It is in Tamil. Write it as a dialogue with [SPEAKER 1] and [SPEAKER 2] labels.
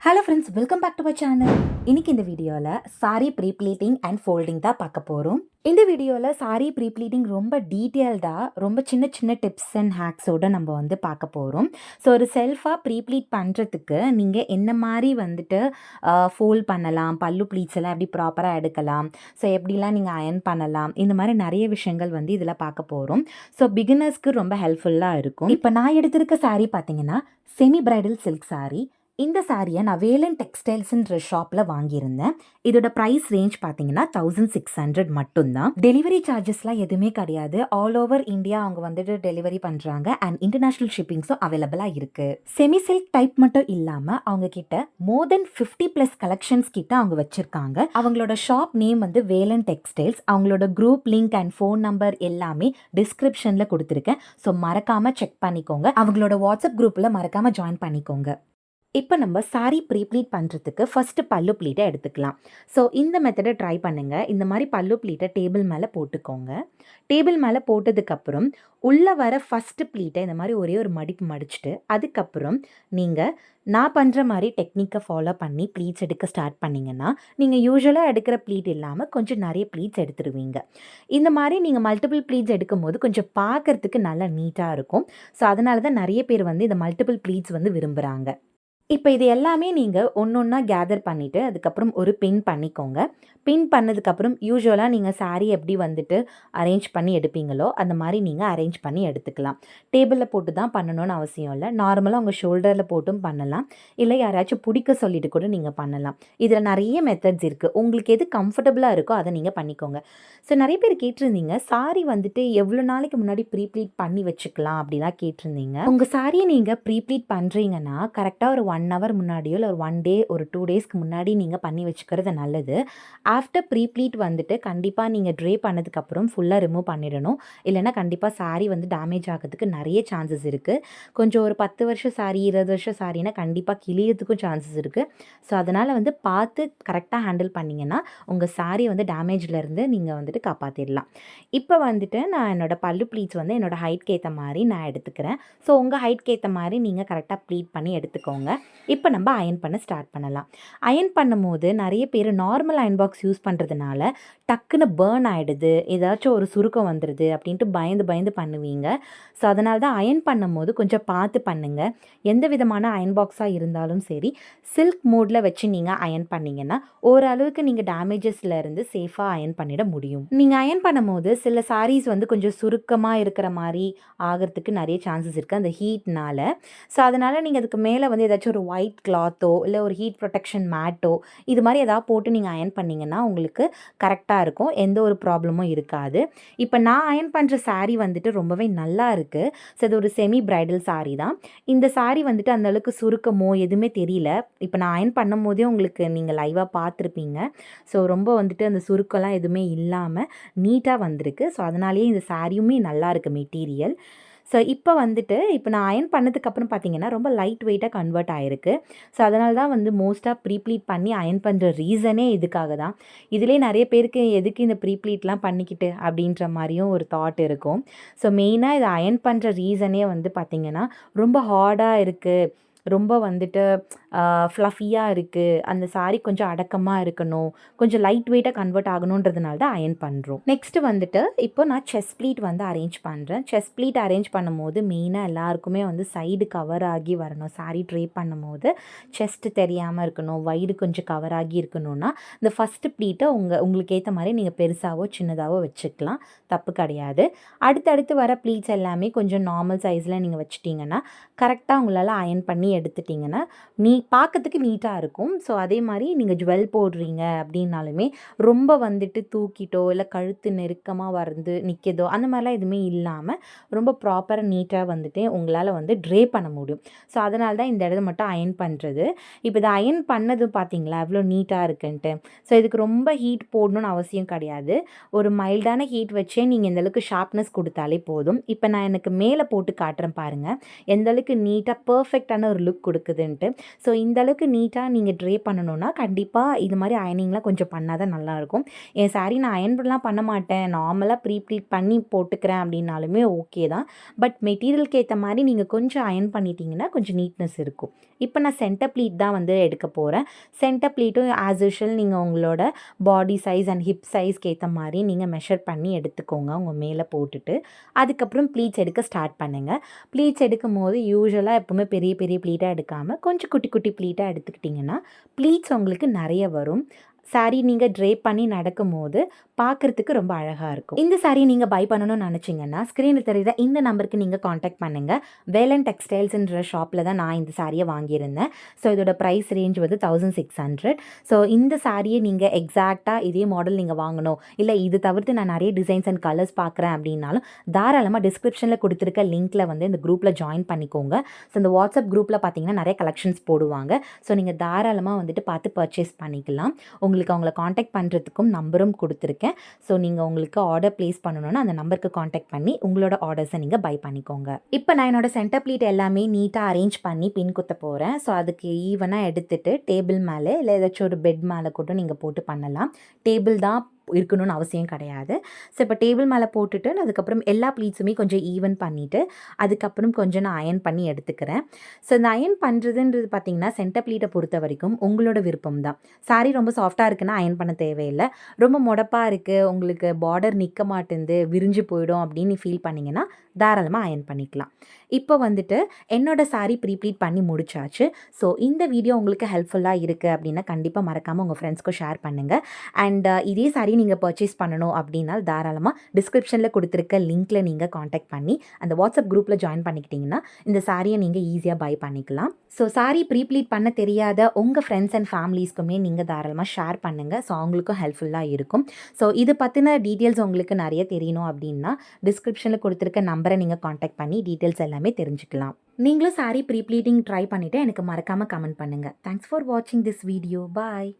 [SPEAKER 1] Hello friends, welcome back to my channel. இன்னைக்கு இந்த வீடியோவில் சாரி ப்ரீ-ப்ளீட்டிங் அண்ட் ஃபோல்டிங் தான் பார்க்க போகிறோம். இந்த வீடியோவில் சாரி ப்ரீ-ப்ளீட்டிங் ரொம்ப டீட்டெயில்டாக ரொம்ப சின்ன சின்ன டிப்ஸ் அண்ட் ஹேக்ஸோடு நம்ம பார்க்க போகிறோம். ஸோ ஒரு செல்ஃபாக ப்ரீ-ப்ளீட் பண்ணுறதுக்கு நீங்கள் என்ன மாதிரி ஃபோல்ட் பண்ணலாம், பல்லு ப்ளீட்ஸ் எல்லாம் எப்படி ப்ராப்பராக எடுக்கலாம், ஸோ எப்படிலாம் நீங்கள் அயர்ன் பண்ணலாம், இந்த மாதிரி நிறைய விஷயங்கள் இதில் பார்க்க போகிறோம். ஸோ பிகினர்ஸ்க்கு ரொம்ப ஹெல்ப்ஃபுல்லாக இருக்கும். இப்போ நான் எடுத்திருக்க சாரீ பார்த்தீங்கன்னா செமி பிரைடல் சில்க் சாரீ. இந்த சாரியை நான் வேலன் டெக்ஸ்டைல்ஸ்ன்ற ஷாப்பில் வாங்கியிருந்தேன். இதோட ப்ரைஸ் ரேஞ்ச் பார்த்தீங்கன்னா 1600 மட்டும்தான். டெலிவரி சார்ஜஸ்லாம் எதுவுமே கிடையாது. ஆல் ஓவர் இந்தியா அவங்க டெலிவரி பண்ணுறாங்க அண்ட் இன்டர்நேஷ்னல் ஷிப்பிங்ஸும் அவைலபிளாக இருக்குது. செமி சில்க் டைப் மட்டும் இல்லாமல் அவங்க கிட்ட மோர் தென் 50+ கலெக்ஷன்ஸ் கிட்ட அவங்க வச்சுருக்காங்க. அவங்களோட ஷாப் நேம் வேலன் டெக்ஸ்டைல்ஸ். அவங்களோட group link and phone number எல்லாமே டிஸ்கிரிப்ஷனில் கொடுத்துருக்கேன். ஸோ மறக்காமல் செக் பண்ணிக்கோங்க. அவங்களோட வாட்ஸ்அப் குரூப்பில் மறக்காமல் ஜாயின் பண்ணிக்கோங்க. இப்போ நம்ம சாரி ப்ரீ-ப்ளீட் பண்ணுறதுக்கு ஃபஸ்ட்டு பல்லு ப்ளீட்டை எடுத்துக்கலாம். ஸோ இந்த மெத்தடை ட்ரை பண்ணுங்கள். இந்த மாதிரி பல்லு ப்ளீட்டை டேபிள் மேலே போட்டுக்கோங்க. டேபிள் மேலே போட்டதுக்கப்புறம் உள்ளே வர ஃபஸ்ட்டு ப்ளீட்டை இந்த மாதிரி ஒரே ஒரு மடிப்பு மடிச்சுட்டு அதுக்கப்புறம் நீங்கள் நான் பண்ணுற மாதிரி டெக்னிக்கை ஃபாலோ பண்ணி ப்ளீட்ஸ் எடுக்க ஸ்டார்ட் பண்ணிங்கன்னா நீங்கள் யூஸ்வலாக எடுக்கிற ப்ளீட் இல்லாமல் கொஞ்சம் நிறைய ப்ளீட்ஸ் எடுத்துருவீங்க. இந்த மாதிரி நீங்கள் மல்டிபிள் ப்ளீட்ஸ் எடுக்கும் போது கொஞ்சம் பார்க்குறதுக்கு நல்லா நீட்டாக இருக்கும். ஸோ அதனால தான் நிறைய பேர் இந்த மல்டிபிள் ப்ளீட்ஸ் விரும்புகிறாங்க. இப்போ இது எல்லாமே நீங்கள் ஒன்றா கேதர் பண்ணிவிட்டு அதுக்கப்புறம் ஒரு பின் பண்ணிக்கோங்க. பின் பண்ணதுக்கப்புறம் யூஸ்வலாக நீங்கள் சாரீ எப்படி அரேஞ்ச் பண்ணி எடுப்பீங்களோ அந்த மாதிரி நீங்கள் அரேஞ்ச் பண்ணி எடுத்துக்கலாம். டேபிளில் போட்டு தான் பண்ணணும்னு அவசியம் இல்லை. நார்மலாக உங்கள் ஷோல்டரில் போட்டும் பண்ணலாம். இல்லை யாராச்சும் பிடிக்க சொல்லிட்டு கூட நீங்கள் பண்ணலாம். இதில் நிறைய மெத்தட்ஸ் இருக்குது. உங்களுக்கு எது கம்ஃபர்டபுளாக இருக்கோ அதை நீங்கள் பண்ணிக்கோங்க. ஸோ நிறைய பேர் கேட்டிருந்தீங்க சாரீ எவ்வளோ நாளைக்கு முன்னாடி ப்ரீ-ப்ளீட் பண்ணி வச்சுக்கலாம் அப்படிலாம் கேட்டிருந்தீங்க. உங்கள் சாரியை நீங்கள் ப்ரீ-ப்ளீட் பண்ணுறீங்கன்னா கரெக்டாக ஒரு 1 hour முன்னாடியோ இல்லை ஒரு 1 day ஒரு 2 daysக்கு முன்னாடி நீங்கள் பண்ணி வச்சுக்கிறது நல்லது. ஆஃப்டர் ப்ரீ-ப்ளீட் கண்டிப்பாக நீங்கள் ட்ரே பண்ணதுக்கப்புறம் ஃபுல்லாக ரிமூவ் பண்ணிடணும். இல்லைனா கண்டிப்பாக சாரீ டேமேஜ் ஆகிறதுக்கு நிறைய சான்சஸ் இருக்குது. கொஞ்சம் ஒரு 10 வருஷம் சாரீ 20 வருஷம் சாரீனா கண்டிப்பாக கிளியறதுக்கும் சான்சஸ் இருக்குது. ஸோ அதனால் பார்த்து கரெக்டாக ஹேண்டில் பண்ணிங்கன்னா உங்கள் சாரீ டேமேஜ்லேருந்து நீங்கள் காப்பாற்றிடலாம். இப்போ நான் என்னோடய பல்லு ப்ளீட்ஸ் என்னோடய ஹைட்க்கு ஏற்ற மாதிரி நான் எடுத்துக்கிறேன். ஸோ உங்கள் ஹைட்க்கு ஏற்ற மாதிரி நீங்கள் கரெக்டாக ப்ளீட் பண்ணி எடுத்துக்கோங்க. இப்போ நம்ம அயர்ன் பண்ண ஸ்டார்ட் பண்ணலாம். அயர்ன் பண்ணும்போது நிறைய பேர் நார்மல் அயர்ன் பாக்ஸ் யூஸ் பண்ணுறதுனால டக்குன்னு பேர்ன் ஆகிடுது, ஏதாச்சும் ஒரு சுருக்கம் வந்துடுது அப்படின்ட்டு பயந்து பண்ணுவீங்க. ஸோ அதனால தான் அயர்ன் பண்ணும்போது கொஞ்சம் பார்த்து பண்ணுங்கள். எந்த விதமான அயர்ன் பாக்ஸாக இருந்தாலும் சரி சில்க் மோடில் வச்சு நீங்கள் அயர்ன் பண்ணிங்கன்னா ஓரளவுக்கு நீங்கள் டேமேஜஸ்லேருந்து சேஃபாக அயர்ன் பண்ணிட முடியும். நீங்கள் அயர்ன் பண்ணும்போது சில சாரீஸ் கொஞ்சம் சுருக்கமாக இருக்கிற மாதிரி ஆகிறதுக்கு நிறைய சான்சஸ் இருக்குது அந்த ஹீட்னால். ஸோ அதனால் நீங்கள் அதுக்கு மேலே ஏதாச்சும் ஒரு ஒயிட் கிளாத்தோ இல்லை ஒரு ஹீட் ப்ரொடெக்ஷன் மேட்டோ இது மாதிரி எதாவது போட்டு நீங்கள் அயர்ன் பண்ணிங்கன்னா உங்களுக்கு கரெக்டாக இருக்கும். எந்த ஒரு ப்ராப்ளமும் இருக்காது. இப்போ நான் அயர்ன் பண்ணுற சாரீ ரொம்பவே நல்லா இருக்குது. ஸோ இது ஒரு செமி பிரைடல் சாரீ தான். இந்த சாரீ அந்தளவுக்கு சுருக்கமோ எதுவுமே தெரியல. இப்போ நான் அயர்ன் பண்ணும் போதே உங்களுக்கு நீங்கள் லைவாக பார்த்துருப்பீங்க. ஸோ ரொம்ப அந்த சுருக்கம்லாம் எதுவுமே இல்லாமல் நீட்டாக வந்திருக்கு. ஸோ அதனாலேயே இந்த சாரியுமே நல்லா இருக்குது மெட்டீரியல். ஸோ இப்போ இப்போ நான் அயர்ன் பண்ணதுக்கப்புறம் பார்த்தீங்கன்னா ரொம்ப லைட் வெயிட்டாக கன்வெர்ட் ஆகிருக்கு. ஸோ அதனால தான் மோஸ்ட்டாக ப்ரீ-ப்ளீட் பண்ணி அயர்ன் பண்ணுற ரீசனே இதுக்காக தான். இதிலே நிறைய பேருக்கு எதுக்கு இந்த ப்ரீ-ப்ளீட்லாம் பண்ணிக்கிட்டு அப்படின்ற மாதிரியும் ஒரு தாட் இருக்கும். ஸோ மெயினாக இதை அயர்ன் பண்ணுற ரீசனே பார்த்தீங்கன்னா ரொம்ப ஹார்டாக இருக்குது, ரொம்ப ஃப்ளஃபியாக இருக்குது, அந்த சாரீ கொஞ்சம் அடக்கமாக இருக்கணும், கொஞ்சம் லைட் வெயிட்டாக கன்வெர்ட் ஆகணுன்றதுனால தான் அயர்ன் பண்ணுறோம். நெக்ஸ்ட்டு இப்போ நான் செஸ்ட் ப்ளீட் அரேஞ்ச் பண்ணுறேன். செஸ்ட் ப்ளீட் அரேஞ்ச் பண்ணும்போது மெயினாக எல்லாருக்குமே சைடு கவர் ஆகி வரணும். சாரீ ட்ரே பண்ணும்போது செஸ்ட்டு தெரியாமல் இருக்கணும், வயிறு கொஞ்சம் கவர் ஆகி இருக்கணும்னா இந்த ஃபஸ்ட்டு ப்ளீட்டை உங்களுக்கு ஏற்ற மாதிரி நீங்கள் பெருசாகவோ சின்னதாகவோ வச்சுக்கலாம், தப்பு கிடையாது. அடுத்தடுத்து வர ப்ளீட்ஸ் எல்லாமே கொஞ்சம் நார்மல் சைஸில் நீங்கள் வச்சுட்டிங்கன்னா கரெக்டாக உங்களால் அயர்ன் பண்ணி எடுத்துட்டிங்கன்னா பார்க்கறதுக்கு நீட்டாக இருக்கும். ஸோ அதே மாதிரி நீங்கள் ஜுவல் போடுறீங்க அப்படின்னாலுமே ரொம்ப தூக்கிட்டோ இல்லை கழுத்து நெருக்கமாக நிற்கதோ அந்த மாதிரிலாம் எதுவுமே இல்லாமல் ரொம்ப ப்ராப்பராக நீட்டாக உங்களால் ட்ரே பண்ண முடியும். ஸோ அதனால தான் இந்த இடத்த மட்டும் அயர்ன் பண்ணுறது. இப்போ இதை அயர்ன் பண்ணது பார்த்தீங்களா எவ்வளோ நீட்டாக இருக்குன்ட்டு. ஸோ இதுக்கு ரொம்ப ஹீட் போடணும்னு அவசியம் கிடையாது. ஒரு மைல்டான ஹீட் வச்சே நீங்கள் இந்தளவுக்கு ஷார்ப்னஸ் கொடுத்தாலே போதும். இப்போ நான் எனக்கு மேலே போட்டு காட்டுறேன் பாருங்கள், எந்தளவுக்கு நீட்டாக பர்ஃபெக்டான ஒரு லுக் கொடுக்குதுன்ட்டு. ஸோ இந்த அளவுக்கு நீட்டாக நீங்கள் ட்ரே பண்ணணுன்னா கண்டிப்பாக இது மாதிரி அயனிங்லாம் கொஞ்சம் பண்ணால் தான் நல்லாயிருக்கும். என் சாரீ நான் அயன்லாம் பண்ண மாட்டேன், நார்மலாக ப்ளீட் பண்ணி போட்டுக்கிறேன் அப்படின்னாலுமே ஓகே தான். பட் மெட்டீரியலுக்கு ஏற்ற மாதிரி நீங்கள் கொஞ்சம் அயன் பண்ணிட்டீங்கன்னா கொஞ்சம் நீட்னஸ் இருக்கும். இப்போ நான் சென்டர் ப்ளீட் தான் வந்து எடுக்க போகிறேன். சென்டர் ப்ளீட்டும் ஆஸ் யூஷுவல் நீங்கள் உங்களோட பாடி சைஸ் அண்ட் ஹிப் சைஸ்க்கு ஏற்ற மாதிரி நீங்கள் மெஷர் பண்ணி எடுத்துக்கோங்க உங்கள் மேலே போட்டுட்டு. அதுக்கப்புறம் ப்ளீட்ஸ் எடுக்க ஸ்டார்ட் பண்ணுங்கள். ப்ளீட்ஸ் எடுக்கும் போது யூஸ்வலாக எப்போவுமே பெரிய பெரிய ப்ளீட்டாக எடுக்காமல் கொஞ்சம் குட்டி குட்டி ப்ளீட்டாக எடுத்துக்கிட்டிங்கன்னா ப்ளீட்ஸ் உங்களுக்கு நிறைய வரும். சாரீ நீங்கள் ட்ரே பண்ணி நடக்கும்போது பார்க்குறதுக்கு ரொம்ப அழகாக இருக்கும். இந்த சாரீ நீங்கள் பை பண்ணணும்னு நினச்சிங்கன்னா ஸ்க்ரீனில் தெரியுற இந்த நம்பருக்கு நீங்கள் காண்டாக்ட் பண்ணுங்கள். வேலன் டெக்ஸ்டைல்ஸ்ன்ற ஷாப்பில் தான் நான் இந்த சாரியை வாங்கியிருந்தேன். ஸோ இதோட ப்ரைஸ் ரேஞ்ச் வந்து 1600. ஸோ இந்த சாரியை நீங்கள் எக்ஸாக்டாக இதே மாடல் நீங்கள் வாங்கணும், இல்லை இது தவிர்த்து நான் நிறைய டிசைன்ஸ் அண்ட் கலர்ஸ் பார்க்குறேன் அப்படின்னாலும் தாராளமாக டிஸ்கிரிப்ஷனில் கொடுத்துருக்க லிங்க்கில் வந்து இந்த குரூப்பில் ஜாயின் பண்ணிக்கோங்க. ஸோ இந்த வாட்ஸ்அப் குரூப்பில் பார்த்தீங்கன்னா நிறைய கலெக்ஷன்ஸ் போடுவாங்க. ஸோ நீங்கள் தாராளமாக வந்துட்டு பார்த்து பர்ச்சேஸ் பண்ணிக்கலாம். உங்களுக்கு அவங்கள காண்டாக்ட் பண்ணுறதுக்கும் நம்பரும் கொடுத்துருக்கேன். ஸோ நீங்கள் உங்களுக்கு ஆர்டர் ப்ளேஸ் பண்ணணுன்னா அந்த நம்பருக்கு காண்டாக்ட் பண்ணி உங்களோட ஆர்டர்ஸை நீங்கள் பை பண்ணிக்கோங்க. இப்போ நான் என்னோட சென்டர் ப்ளீட் எல்லாமே நீட்டாக அரேஞ்ச் பண்ணி பின் குத்த போகிறேன். ஸோ அதுக்கு ஈவனாக எடுத்துகிட்டு டேபிள் மேலே இல்லை ஏதாச்சும் ஒரு பெட் மேலே கூட நீங்கள் போட்டு பண்ணலாம். டேபிள் தான் இருக்கணும்னு அவசியம் கிடையாது. ஸோ இப்போ டேபிள் மேலே போட்டுட்டு அதுக்கப்புறம் எல்லா ப்ளீட்ஸுமே கொஞ்சம் ஈவன் பண்ணிவிட்டு அதுக்கப்புறம் கொஞ்சம் நான் அயன் பண்ணி எடுத்துக்கிறேன். ஸோ இந்த அயன் பண்ணுறதுன்றது பார்த்திங்கன்னா சென்டர் ப்ளீட்டை பொறுத்த வரைக்கும் உங்களோட விருப்பம் தான். சாரீ ரொம்ப சாஃப்டாக இருக்குன்னா அயன் பண்ண தேவையில்லை. ரொம்ப மொடப்பாக இருக்குது, உங்களுக்கு பார்டர் நிற்க மாட்டேங்குது, விரிஞ்சு போயிடும் அப்படின்னு ஃபீல் பண்ணிங்கன்னா தாராளமாக அயன் பண்ணிக்கலாம். இப்போ வந்துட்டு என்னோட சாரீ ப்ரீப்ளீட் பண்ணி முடிச்சாச்சு. ஸோ இந்த வீடியோ உங்களுக்கு ஹெல்ப்ஃபுல்லாக இருக்குது அப்படின்னா கண்டிப்பாக மறக்காமல் உங்கள் ஃப்ரெண்ட்ஸ்க்கும் ஷேர் பண்ணுங்கள். அண்ட் இதே சாரீ நீங்கள் பர்ச்சேஸ் பண்ணணும் அப்படின்னா தாராளமாக டிஸ்கிரிப்ஷனில் கொடுத்துருக்க லிங்க்கில் நீங்கள் காண்டாக்ட் பண்ணி அந்த வாட்ஸ்அப் குரூப்பில் ஜாயின் பண்ணிக்கிட்டிங்கன்னா இந்த சாரியை நீங்கள் ஈஸியாக பை பண்ணிக்கலாம். ஸோ சாரீ ப்ரீப்ளீட் பண்ண தெரியாத உங்கள் ஃப்ரெண்ட்ஸ் அண்ட் ஃபேமிலிஸ்க்குமே நீங்கள் தாராளமாக ஷேர் பண்ணுங்கள். ஸோ அவங்களுக்கும் ஹெல்ப்ஃபுல்லாக இருக்கும். ஸோ இது பற்றின டீட்டெயில்ஸ் உங்களுக்கு நிறைய தெரியணும் அப்படின்னா டிஸ்கிரிப்ஷனில் கொடுத்துருக்க நம்பரை நீங்கள் காண்டாக்ட் பண்ணி டீட்டெயில்ஸ் எல்லாமே தெரிஞ்சுக்கலாம். நீங்களும் சாரீ ப்ரீப்ளீட்டிங் ட்ரை பண்ணிவிட்டு எனக்கு மறக்காமல் கமெண்ட் பண்ணுங்கள். தேங்க்ஸ் ஃபார் வாட்சிங் திஸ் வீடியோ. பாய்.